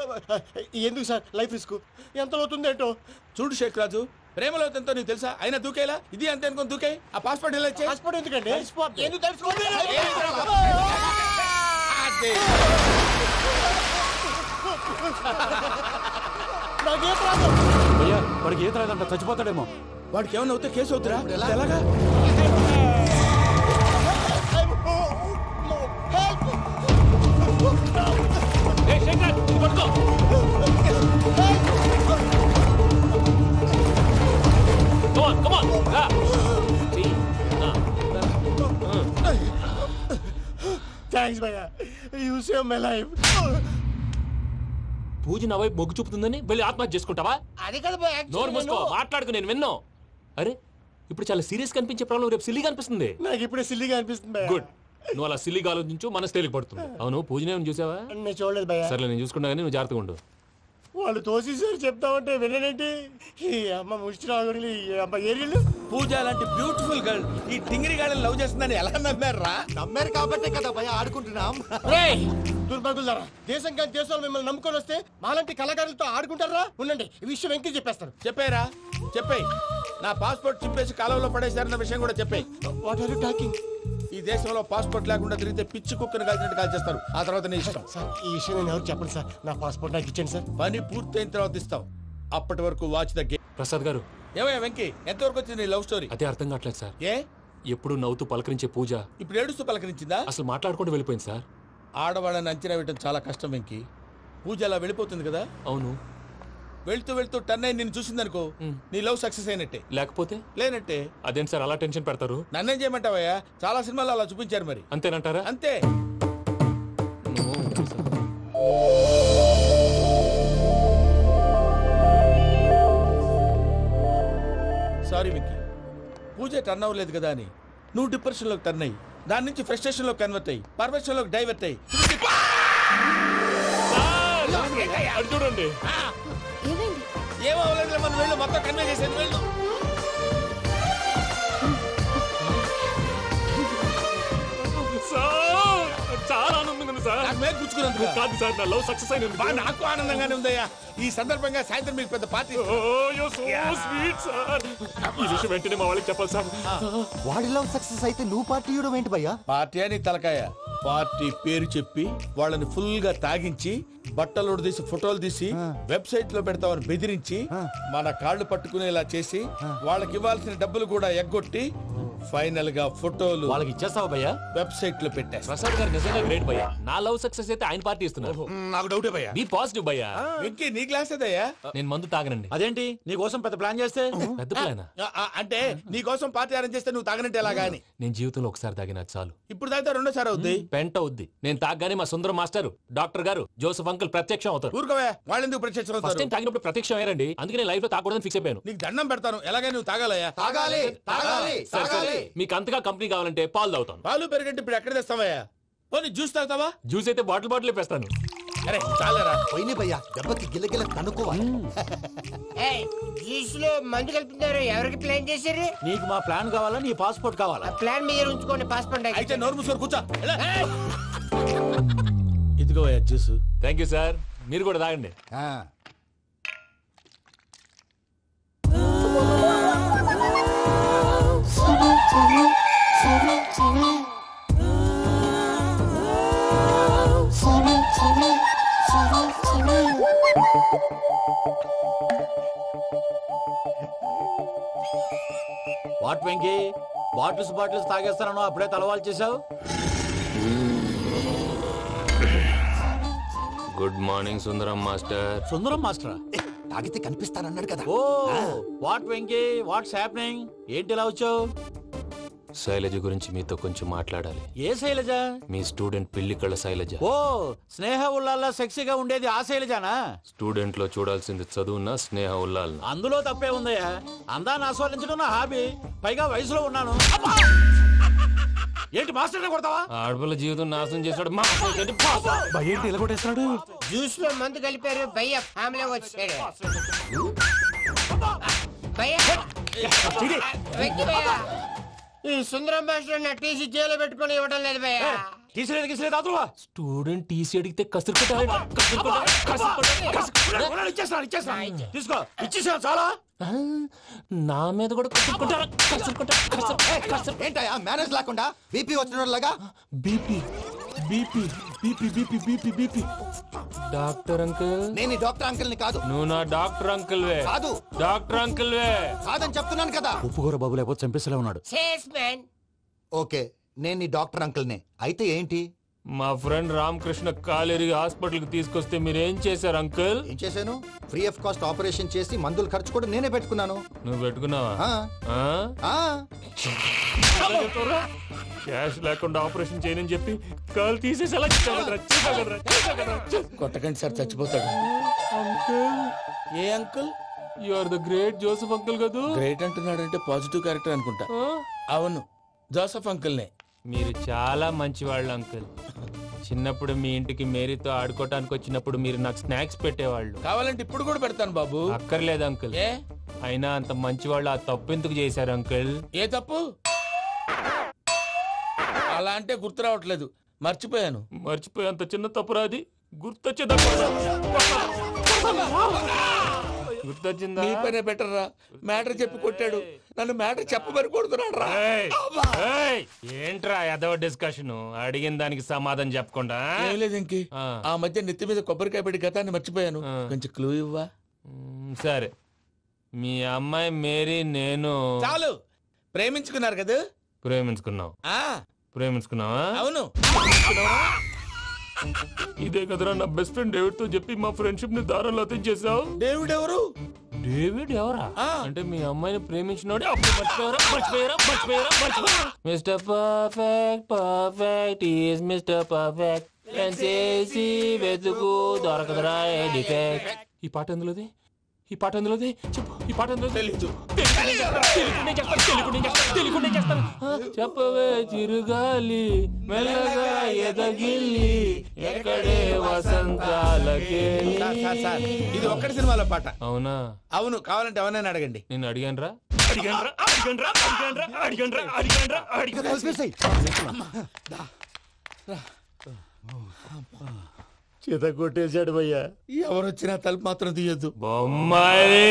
ఎందుకు సార్ లైఫ్ రిస్క్ ఎంత అవుతుంది ఏంటో? చూడు శేఖర్ రాజు, ప్రేమలో ఎంతో నీకు తెలుసా? అయినా దూకేలా ఇది అంతే అనుకుని దూకే. ఆ పాస్పోర్ట్ ఎలా ఇచ్చే? పాస్పోర్ట్ ఎందుకండి? ఎందుకు తెలుసుకోండి. భయ్యా వాడికి ఈత రాదంట, చచ్చిపోతాడేమో. వాడికి ఏమన్నా అవుతే కేసు అవుతురా? ఎలాగా? థ్యాంక్స్ భయ్యా, యు సేవ్ మై లైఫ్. పూజ నా వైపు మొగ్గు చూపుతుందని వెళ్ళి ఆత్మహత్య చేసుకుంటావా? అది కదా భయ్యా. నోరు మూసుకో, మాట్లాడుకు, నేను విన్నా. అరే ఇప్పుడు చాలా సీరియస్ కనిపించే ప్రాబ్లం రేపు సిల్లీగా అనిపిస్తుంది. నాకు ఇప్పుడే సిల్లీగా అనిపిస్తుంది భయ్యా. గుడ్, నువ్వు అలా సిల్లీగా ఆలోచించు, మనసు తేలిక పడుతుంది. అవును పూజనే చూసావా? నేను చూడలేదు భయ్యా. సరే నేను చూసుకున్నా కానీ నువ్వు జాగ్రత్తగా ఉండు. వాళ్ళు తోసేసారు చెప్తామంటే విననేంటి? ఈ అమ్మ ముష్టి రాగుడి అమ్మ ఏరియలు. పూజ లాంటి బ్యూటిఫుల్ గర్ల్ ఈ టింగిరి గాడిని లవ్ చేస్తుందని ఎలా నమ్మారా? నమ్మారు కాబట్టే కదా భయ ఆడుకుంటున్నాం. దుర్భగులారా, దేశం కానీ దేశాలు మిమ్మల్ని నమ్ముకొని వస్తే మాలాంటి కళాకారులతో ఆడుకుంటారా? ఉండండి, ఈ విషయం వెంకీ చెప్పేస్తారు. చెప్పారా? చెప్పేయ్. నా పాస్పోర్ట్ చింపేసి కాలంలో పడేశారన్న విషయం కూడా చెప్పేయ్. What are you talking? ఈ దేశంలో పాస్పోర్ట్ లేకుండా తిరిగితే పిచ్చి కుక్కను కాల్చినట్టు కాల్చేస్తారు. ఆ తర్వాత నీ ఇష్టం. సార్ ఈ విషయం నేను ఎవరు చెప్పండి సార్. నా పాస్పోర్ట్ నాకు ఇచ్చేయండి సార్. పని పూర్తయిన తర్వాత ఇస్తాం. అప్పటి వరకు వాచ్ ద గేమ్. ప్రసాద్ గారు, ఏమయ్యా వెంకీ, ఎంతవరకు వచ్చింది నీ లవ్ స్టోరీ? అదే అర్థం కావట్లేదు సార్. ఏ ఎప్పుడు నవ్వుతూ పలకరించే పూజ ఇప్పుడు ఏడుస్తూ పలకరించిందా? అసలు మాట్లాడుకుంటూ వెళ్ళిపోయింది సార్. ఆడవాళ్ళని అంచనా వేయడం చాలా కష్టం వెంకీ. పూజ అలా వెళ్ళిపోతుంది కదా. అవును, వెళ్తూ వెళ్తూ టర్న్ అయి నిన్ను చూసిందనుకో, నీ లవ్ సక్సెస్ అయినట్టే. లేకపోతే లేనట్టే. అదేం సార్ అలా టెన్షన్ పెడతారు? నన్నేం చేయమంటావయ్యా? చాలా సినిమాలు అలా చూపించారు మరి. అంతేనంటారా? అంతే. సారీ వెంకీ, పూజ టర్న్ అవ్వలేదు కదా అని నువ్వు డిప్రెషన్ లోకి టర్న్ అయ్యి దాని నుంచి ఫ్రస్ట్రేషన్ లో కన్వర్ట్ అయ్యి పర్వర్షన్ లోకి డైవర్ట్ అయ్యి చూడండి. ఏమవ్వలేదు, మనం వెళ్ళు, మొత్తం కన్వే చేసేది వెళ్ళు. చాలా ఆనందంగా ఉంది సార్. నాకు మీద కూర్చుకున్నందుకు కాదు సార్, నా లవ్ సక్సెస్ అయినందుకు. నాకు ఆనందంగానే ఉందయ్యా. ఈ సందర్భంగా సాయంత్రం మీకు పెద్ద పార్టీ. ఈ విషయం వెంటనే మా వాళ్ళకి చెప్పాలి సార్. వాడి లవ్ సక్సెస్ అయితే నువ్వు పార్టీ ఇవ్వడం ఏంటి భయ్యా? పార్టీ అని తలకాయ. పార్టీ పేరు చెప్పి వాళ్ళని ఫుల్ గా తాగించి బట్టలు తీసి ఫోటోలు తీసి వెబ్సైట్ లో పెడతామని బెదిరించి మన కాళ్ళు పట్టుకునేలా చేసి వాళ్ళకి ఇవ్వాల్సిన డబ్బులు కూడా ఎగ్గొట్టి ఫైనల్ గా ఫోటోలు వాళ్ళకి ఇచ్చేస్తావా భయ్యా? వెబ్సైట్ లో పెట్టేస్తా. ప్రసాద్ గారు నిజంగా గ్రేట్ భయ్యా. నా లవ్ సక్సెస్ అయితే ఆయన పార్టీ ఇస్తున్నారు. నాకు డౌటే భయ్యా. బీ పాజిటివ్ భయ్యా. వెంకీ నీ క్లాస్ ఏదయ్యా? నేను మందు తాగనండి. అదేంటి నీ కోసం పెద్ద ప్లాన్ చేస్తే? పెద్ద ప్లానా? అంటే నీ కోసం పార్టీ అరేంజ్ చేస్తే నువ్వు తాగనంటే ఎలాగా అని. నేను జీవితంలో ఒకసారి తాగినా చాలు. ఇప్పుడు తాగితే రెండోసారి అవుద్ది. పెంట అవుద్ది. నేను తాగగానే మా సుందరం మాస్టర్, డాక్టర్ గారు, జోసెఫ్ అంకుల్ ప్రత్యక్షం అవుతారు. ఊరుకోవే, వాళ్ళు ఎందుకు ప్రత్యక్షం ఫస్ట్ అవుతారు? టైం తాగినప్పుడు ప్రత్యక్షం అయ్యారండి. అందుకే నేను లైఫ్ లో తాగకూడదని ఫిక్స్ అయిపోయాను. నీకు దండం పెడతాను, ఎలాగే నువ్వు తాగాలయ్యా. తాగాలి తాగాలి సరే, సరే. తాగాలి. మీకు అంతగా కంపెనీ కావాలంటే పాలు తాగుతాను. పాలు పెరిగంటే ఇప్పుడు ఎక్కడ తెస్తావయ్యా? పోనీ జ్యూస్ తాగుతావా? జ్యూస్ అయితే బాటిల్ వేస్తాను. అరే చాలరా. పోయిన భయ్యా, దెబ్బకి గిల్లగిల్ల కనుక్కోవాలి. జ్యూస్ లో మందు కలుపుతున్నారు. ఎవరికి ప్లాన్ చేశారు? నీకు మా ప్లాన్ కావాలా, నీ పాస్పోర్ట్ కావాలా? ప్లాన్ మీరు ఉంచుకోండి, పాస్పోర్ట్ అయితే నోరు మూసుకొని కూర్చో. ఇదిగో జ్యూస్. Thank you sir. మీరు కూడా తాగండి. వాట్ వెంకీ బాటిల్స్ తాగేస్తానో అప్పుడే తలవాలు చేసావు. Good morning Sundaram master. Sundaram మాస్టరా? తాగితే కనిపిస్తానన్నాడు కదా. Oh what Venky, what's happening? ఏంటి ఇలా వచ్చావు? శైలజ గురించి మీతో కొంచెం మాట్లాడాలి. ఏ శైలజ? మీ స్టూడెంట్ పిల్లి కళ్ళ శైలజ. ఓ స్నేహ ఉల్లాల్లో సెక్సీగా ఉండేది ఆ శైలజానా? స్టూడెంట్ లో చూడాల్సింది చదువున్న స్నేహ ఉల్లాల్. అందులో తప్పే ఉందయ్యా. అందాన్ని ఆస్వాదించడం నా హాబీ. పైగా వయసులో ఉన్నాను. ఏంటి మాస్టర్ కొడతావా? ఆడపిల్ల జీవితం నాశనం చేశాడు. ఏంటి ఇలా కొట్టేస్తున్నాడు? జ్యూస్ లో మందు కలిపారు భయ్య ఫ్యామిలీ వచ్చాడు. ఈ సుందరం భాష నా టీసీ జైలు పెట్టుకుని ఇవ్వడం లేదు భయ్య. స్టూడెంట్ టీసీ అడిగితే తీసుకో, ఇచ్చేసా చాలా. నా మీద కూడా ఏంటయ్యా మేనేజ్ లేకుండా బీపీ వచ్చినలాగా? BP BP BP BP BP BP. Doctor uncle, నేను డాక్టర్ అంకుల్ ని కాదు. నువ్వు నా డాక్టర్ అంకుల్ వే. కాదు డాక్టర్ అంకుల్ వే. కాదని చెప్తున్నాను కదా. ఉప్పుకూర బాబు లేకపోతే చంపేసేలా ఉన్నాడు. ఓకే, నేను నీ డాక్టర్ అంకుల్ నే. అయితే ఏంటి? మా ఫ్రెండ్ రామకృష్ణ కాలేరికి హాస్పిటల్ కి తీసుకొస్తే మీరేం చేశారు అంకుల్? ఏం చేశాను? ఫ్రీ ఆఫ్ కాస్ట్ ఆపరేషన్ చేసి మందులు ఖర్చు కూడా నేనే పెట్టుకున్నాను. నువ్వు పెట్టుకున్నావా? క్యాష్ లేకుండా ఆపరేషన్ చేయనని చెప్పి కాలు తీసేసి ఎలా కొట్టకండి సార్, చచ్చిపోతాడు. అంకుల్, ఏ uncle? You are the great Joseph uncle కదా. గ్రేట్ అంటున్నాడంటే పాజిటివ్ క్యారెక్టర్ అనుకుంటా. అవును, జోసెఫ్ అంకుల్నే. మీరు చాలా మంచివాళ్ళు అంకుల్. చిన్నప్పుడు మీ ఇంటికి మేరీతో ఆడుకోవటానికి వచ్చినప్పుడు మీరు నాకు స్నాక్స్ పెట్టేవాళ్ళు. కావాలంటే ఇప్పుడు కూడా పెడతాను బాబు. అక్కర్లేదు అంకుల్. అయినా అంత మంచివాళ్ళు ఆ తప్పు ఎందుకు చేశారు అంకుల్? ఏ తప్పు? అలా అంటే గుర్తు రావట్లేదు, మర్చిపోయాను. మర్చిపోయేంత చిన్న తప్పు రాది. గుర్తొచ్చిందా? నీ పనే బెటర్ రా. మ్యాటర్ చెప్పి కొట్టాడు, నన్ను మ్యాటర్ చెప్పమని కొడుతున్నాడు రా. ఏంట్రా ఎదవ డిస్కషన్? అడిగిన దానికి సమాధానం చెప్పకుండా. ఏం లేదు ఇంకి, ఆ మధ్య నెత్తి మీద కొబ్బరికాయ పెట్టి గతాన్ని మర్చిపోయాను. కొంచెం క్లూ ఇవ్వా? సరే, మీ అమ్మాయి మేరీ నేను చాలు. ప్రేమించుకున్నారు కదా? ప్రేమించుకున్నావు. ప్రేమించుకున్నావా? అవును. ఇదే కదరా నా బెస్ట్ ఫ్రెండ్ డేవిడ్ తో చెప్పి మా ఫ్రెండ్షిప్ ని దారంలో తెచ్చేసావు. డేవిడ్ ఎవరు? డేవిడ్ ఎవరా? అంటే మీ అమ్మాయిని ప్రేమించినోడే అప్పుడు మర్చిపోయారా? Mister perfect perfect is mister perfect చేసి వెతుకు దొరకదురా డిఫెక్ట్. ఈ పాట ఎందులోది? చెప్పు. ఈ పాట ఎందులో? తెలీదు. చెప్పవే చిరుగాలి మెల్లగా ఎదగిల్లి ఎక్కడే వసంతాలకే. ఇది ఒక్కటి సినిమాలో పాట. అవునా? అవును. కావాలంటే ఎవరైనా అడగండి. నేను అడిగాను రా. చేత కొట్టేశాడు భయ్యా. ఎవరొచ్చినా తలుపు మాత్రం తీయద్దు. బొమ్మాయి